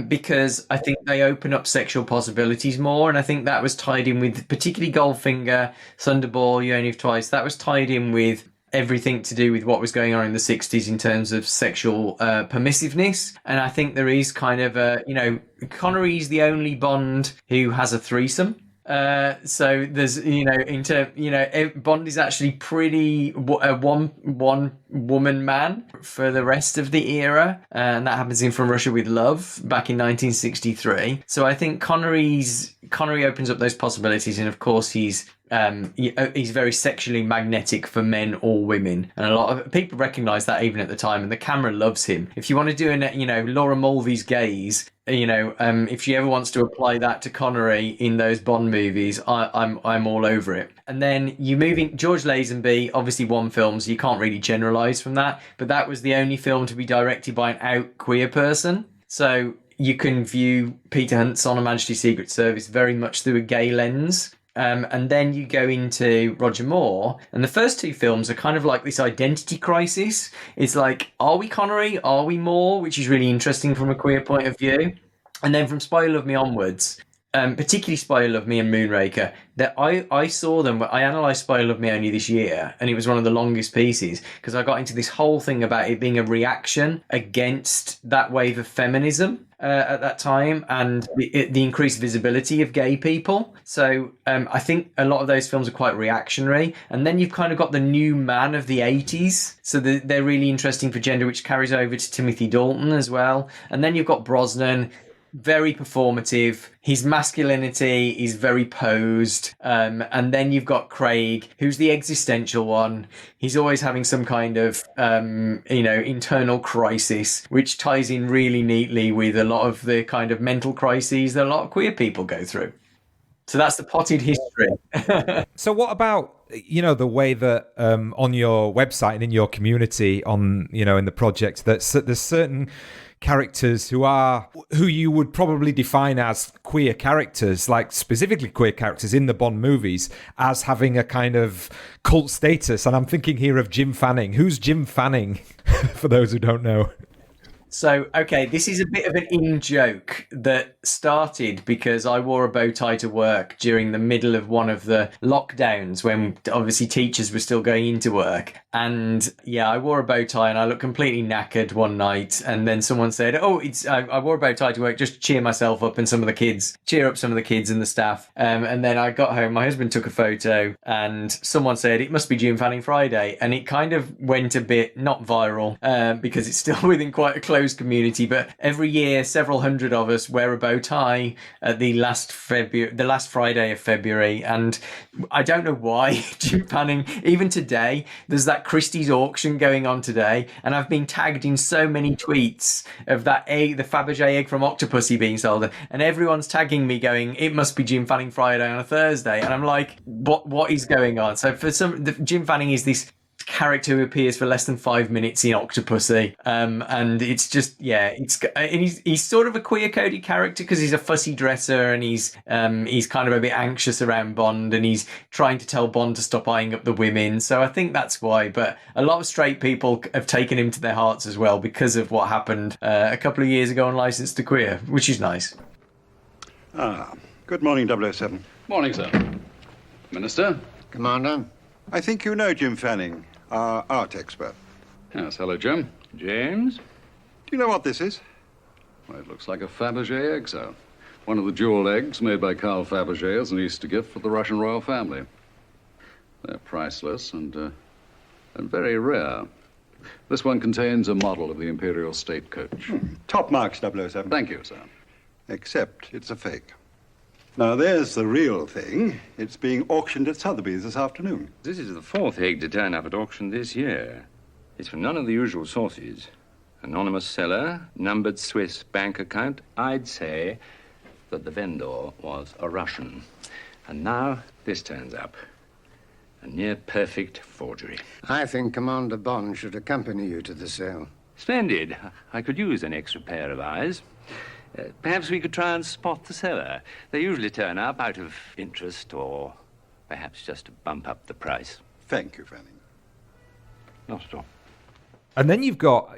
Because I think they open up sexual possibilities more, and I think that was tied in with particularly Goldfinger, Thunderball, You Only Live Twice. That was tied in with everything to do with what was going on in the 60s in terms of sexual permissiveness. And I think there is kind of Connery's the only Bond who has a threesome. So there's, Bond is actually pretty one woman man for the rest of the era. And that happens in From Russia with Love back in 1963. So I think Connery opens up those possibilities. And of course, he's very sexually magnetic for men or women, and a lot of people recognize that even at the time, and the camera loves him. If you want to do Laura Mulvey's gaze, if she ever wants to apply that to Connery in those Bond movies, I'm all over it. And then you move in George Lazenby, obviously one film, so you can't really generalize from that, but that was the only film to be directed by an out queer person. So you can view Peter Hunt's On Her Majesty's Secret Service very much through a gay lens. And then you go into Roger Moore, and the first two films are kind of like this identity crisis. It's like, are we Connery? Are we Moore? Which is really interesting from a queer point of view. And then from Spy Who Loved Me onwards, particularly Spy Who Loved Me and Moonraker, that I saw them. I analysed Spy Who Loved Me only this year, and it was one of the longest pieces because I got into this whole thing about it being a reaction against that wave of feminism at that time and the increased visibility of gay people. So I think a lot of those films are quite reactionary. And then you've kind of got the new man of the 80s. So they're really interesting for gender, which carries over to Timothy Dalton as well. And then you've got Brosnan, very performative. His masculinity is very posed. And then you've got Craig, who's the existential one. He's always having some kind of, internal crisis, which ties in really neatly with a lot of the kind of mental crises that a lot of queer people go through. So that's the potted history. So what about, the way that on your website and in your community in the project, that there's certain characters who you would probably define as queer characters, like specifically queer characters in the Bond movies, as having a kind of cult status. And I'm thinking here of Jim Fanning. Who's Jim Fanning, for those who don't know? So, okay, this is a bit of an in-joke that started because I wore a bow tie to work during the middle of one of the lockdowns when obviously teachers were still going into work. And yeah, I wore a bow tie and I looked completely knackered one night. And then someone said, I wore a bow tie to work just to cheer myself up and cheer up some of the kids and the staff. And then I got home, my husband took a photo and someone said, it must be Jim Fanning Friday. And it kind of went a bit, not viral, because it's still within quite a close closed community, but every year, several hundred of us wear a bow tie at the last Friday of February. And I don't know why Jim Fanning, even today, there's that Christie's auction going on today. And I've been tagged in so many tweets of that egg, the Fabergé egg from Octopussy being sold. And everyone's tagging me going, it must be Jim Fanning Friday on a Thursday. And I'm like, what is going on? So for Jim Fanning is this character who appears for less than 5 minutes in Octopussy, and it's just he's sort of a queer coded character because he's a fussy dresser, and he's kind of a bit anxious around Bond, and he's trying to tell Bond to stop eyeing up the women. So I think that's why. But a lot of straight people have taken him to their hearts as well because of what happened a couple of years ago on License to Queer, which is nice. Good morning, 007. Morning, sir. Minister. Commander. I think you know Jim Fanning, our art expert. Yes, hello, Jim. James? Do you know what this is? Well, it looks like a Fabergé egg, sir. One of the jewel eggs made by Carl Fabergé as an Easter gift for the Russian royal family. They're priceless and very rare. This one contains a model of the Imperial State Coach. Top marks, 007. Thank you, sir. Except it's a fake. Now, there's the real thing. It's being auctioned at Sotheby's this afternoon. This is the fourth egg to turn up at auction this year. It's from none of the usual sources. Anonymous seller, numbered Swiss bank account. I'd say that the vendor was a Russian. And now this turns up. A near-perfect forgery. I think Commander Bond should accompany you to the sale. Splendid. I could use an extra pair of eyes. Perhaps we could try and spot the seller. They usually turn up out of interest or perhaps just to bump up the price. Thank you, Fanning. Not at all. And then you've got,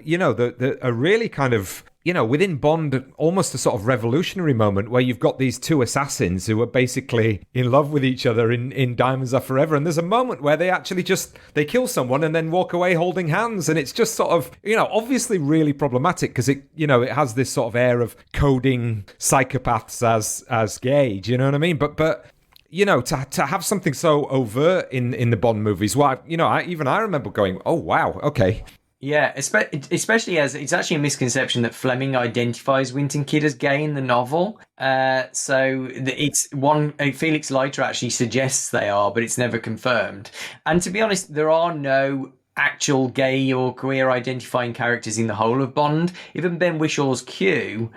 a really kind of, within Bond, almost a sort of revolutionary moment where you've got these two assassins who are basically in love with each other in Diamonds Are Forever. And there's a moment where they actually they kill someone and then walk away holding hands. And it's just sort of, obviously really problematic because it has this sort of air of coding psychopaths as gay. Do you know what I mean? But to have something so overt in the Bond movies, I remember going, oh, wow, okay. Yeah, especially as it's actually a misconception that Fleming identifies Winton Kidd as gay in the novel. So it's one, Felix Leiter actually suggests they are, but it's never confirmed. And to be honest, there are no actual gay or queer identifying characters in the whole of Bond. Even Ben Whishaw's Q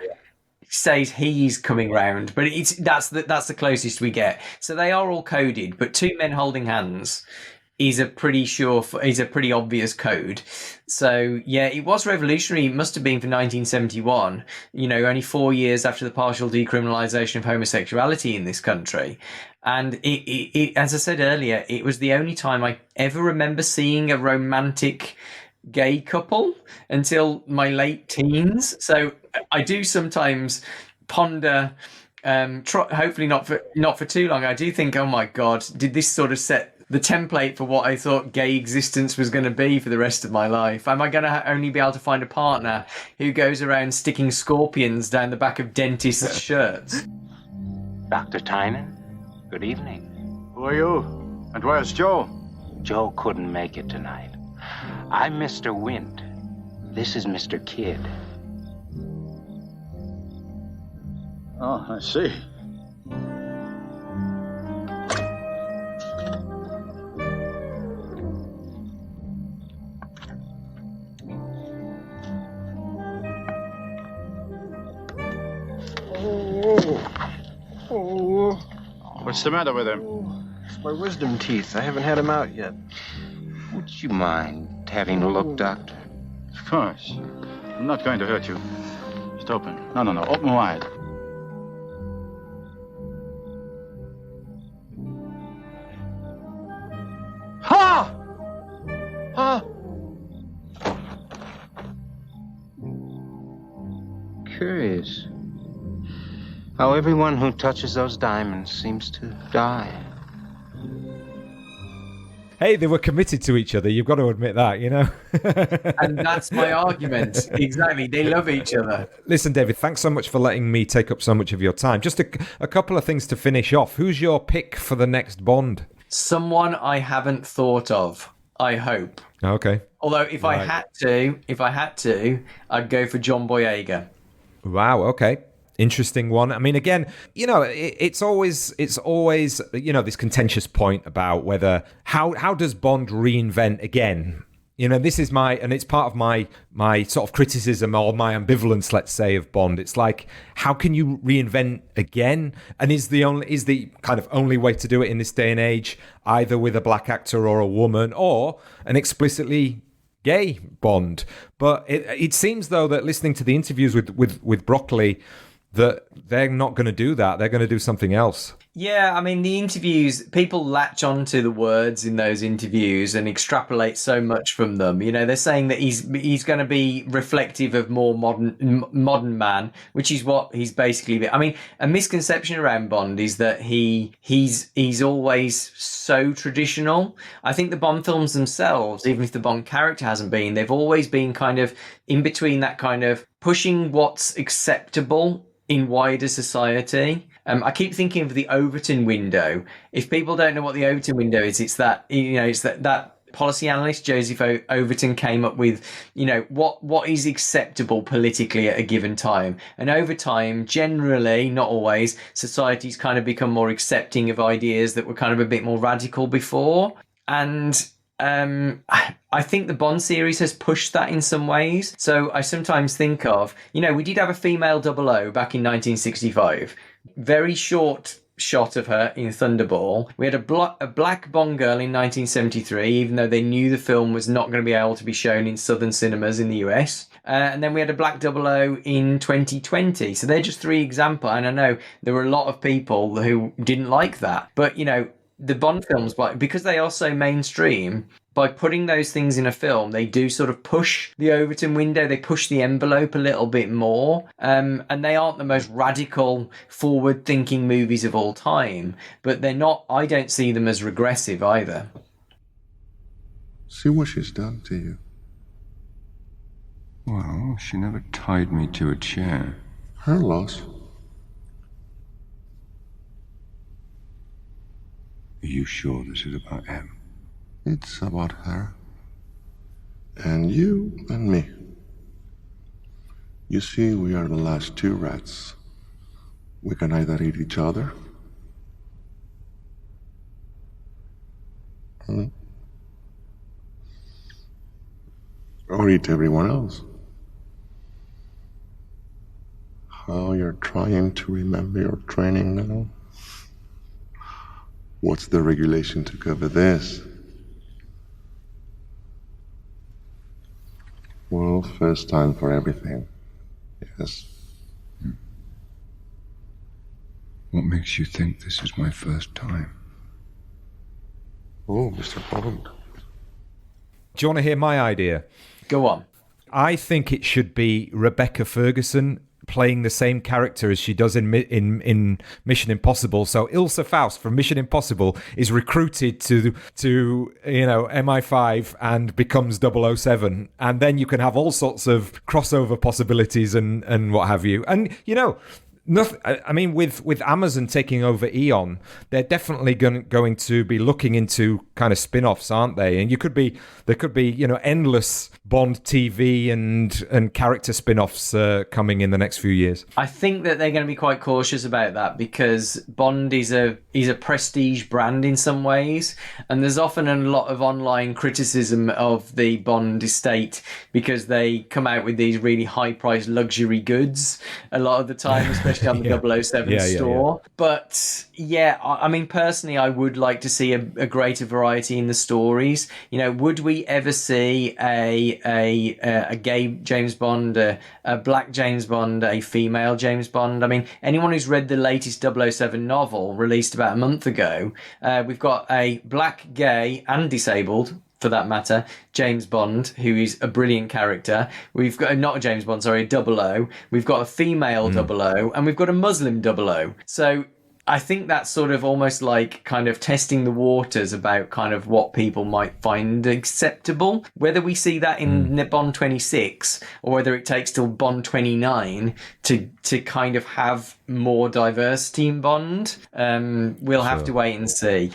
says he's coming round, but that's the closest we get. So they are all coded, but two men holding hands is a pretty obvious code. So yeah, it was revolutionary. It must have been for 1971, only 4 years after the partial decriminalisation of homosexuality in this country. And it, as I said earlier, it was the only time I ever remember seeing a romantic gay couple until my late teens. So I do sometimes ponder, hopefully not for too long. I do think, oh my God, did this sort of set the template for what I thought gay existence was going to be for the rest of my life? Am I going to only be able to find a partner who goes around sticking scorpions down the back of dentists' shirts? Dr. Tynan, good evening. Who are you? And where's Joe? Joe couldn't make it tonight. I'm Mr. Wint. This is Mr. Kidd. Oh, I see. What's the matter with him? It's my wisdom teeth. I haven't had them out yet. Would you mind having a look, Doctor? Of course. I'm not going to hurt you. Just open. No. Open wide. Ha! Ha! Curious. How everyone who touches those diamonds seems to die. Hey, they were committed to each other. You've got to admit that, And that's my argument. Exactly. They love each other. Listen, David, thanks so much for letting me take up so much of your time. Just a couple of things to finish off. Who's your pick for the next Bond? Someone I haven't thought of. I hope. Okay. Although if I had to, I'd go for John Boyega. Wow. Okay. Interesting one. I mean, again, it's always this contentious point about whether how does Bond reinvent again? This is it's part of my sort of criticism or my ambivalence, let's say, of Bond. It's like, how can you reinvent again? And is the kind of only way to do it in this day and age either with a black actor or a woman or an explicitly gay Bond? But it seems though that listening to the interviews with Broccoli, that they're not going to do that. They're going to do something else. Yeah, I mean, the interviews, people latch onto the words in those interviews and extrapolate so much from them. They're saying that he's going to be reflective of more modern man, which is what he's basically been. I mean, a misconception around Bond is that he's always so traditional. I think the Bond films themselves, even if the Bond character hasn't been, they've always been kind of in between that kind of pushing what's acceptable in wider society. I keep thinking of the Overton window. If people don't know what the Overton window is, it's that that policy analyst Joseph Overton came up with, what is acceptable politically at a given time. And over time, generally, not always, society's kind of become more accepting of ideas that were kind of a bit more radical before. And I think the Bond series has pushed that in some ways. So I sometimes think of, we did have a female 00 back in 1965. Very short shot of her in Thunderball. We had a black Bond girl in 1973, even though they knew the film was not going to be able to be shown in southern cinemas in the US. And then we had a black 00 in 2020. So they're just three examples. And I know there were a lot of people who didn't like that. But, the Bond films, because they are so mainstream, by putting those things in a film, they do sort of push the Overton window, they push the envelope a little bit more, and they aren't the most radical, forward-thinking movies of all time, but they're not, I don't see them as regressive either. See what she's done to you. Well, she never tied me to a chair. Her loss. Are you sure this is about him? It's about her. And you and me. You see, we are the last two rats. We can either eat each other, or eat everyone else. How you're trying to remember your training now? What's the regulation to cover this? Well, first time for everything. Yes. What makes you think this is my first time? Oh, Mr. Bond. Do you want to hear my idea? Go on. I think it should be Rebecca Ferguson playing the same character as she does in Mission Impossible. So Ilsa Faust from Mission Impossible is recruited to MI5 and becomes 007, and then you can have all sorts of crossover possibilities and what have you. And nothing. I mean, with Amazon taking over Eon, they're definitely going to be looking into kind of spin-offs, aren't they? And there could be endless Bond TV and character spin-offs coming in the next few years. I think that they're going to be quite cautious about that because Bond is a prestige brand in some ways, and there's often a lot of online criticism of the Bond estate because they come out with these really high-priced luxury goods a lot of the time, especially on the 007 store. But I mean, personally, I would like to see a greater variety in the stories. Would we ever see a gay James Bond, a black James Bond, a female James Bond? I mean, anyone who's read the latest 007 novel released about a month ago, we've got a black, gay and disabled, for that matter, James Bond, who is a brilliant character. We've got, not a James Bond, sorry, a 00. We've got a female 00, and we've got a Muslim 00. So I think that's sort of almost like kind of testing the waters about kind of what people might find acceptable. Whether we see that in Bond 26 or whether it takes till Bond 29 to kind of have more diversity in Bond, we'll have to wait and see.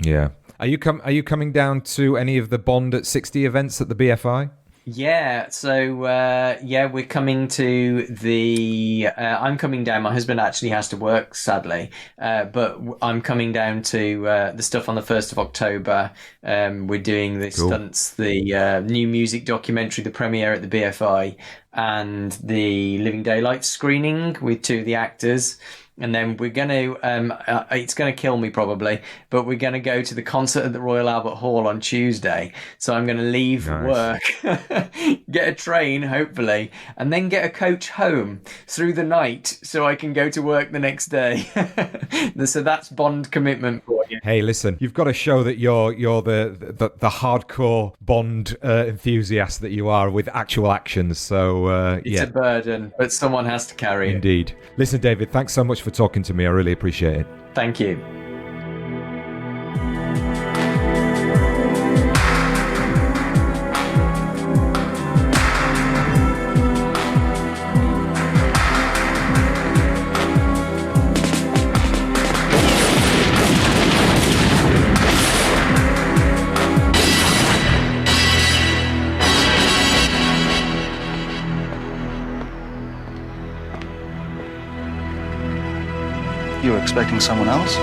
Yeah. Are you coming down to any of the Bond at 60 events at the BFI? Yeah, so we're coming to the. I'm coming down. My husband actually has to work, sadly, but I'm coming down to the stuff on the 1st of October. We're doing the stunts, the new music documentary, the premiere at the BFI, and the Living Daylights screening with 2 of the actors. And then we're going to, it's going to kill me probably, but we're going to go to the concert at the Royal Albert Hall on Tuesday. So I'm going to leave work, get a train, hopefully, and then get a coach home through the night so I can go to work the next day. So that's Bond commitment for you. Hey, listen, you've got to show that you're the hardcore Bond enthusiast that you are with actual actions. So, It's a burden, but someone has to carry it. Indeed. Listen, David, thanks so much for talking to me. I really appreciate it. Thank you. You were expecting someone else?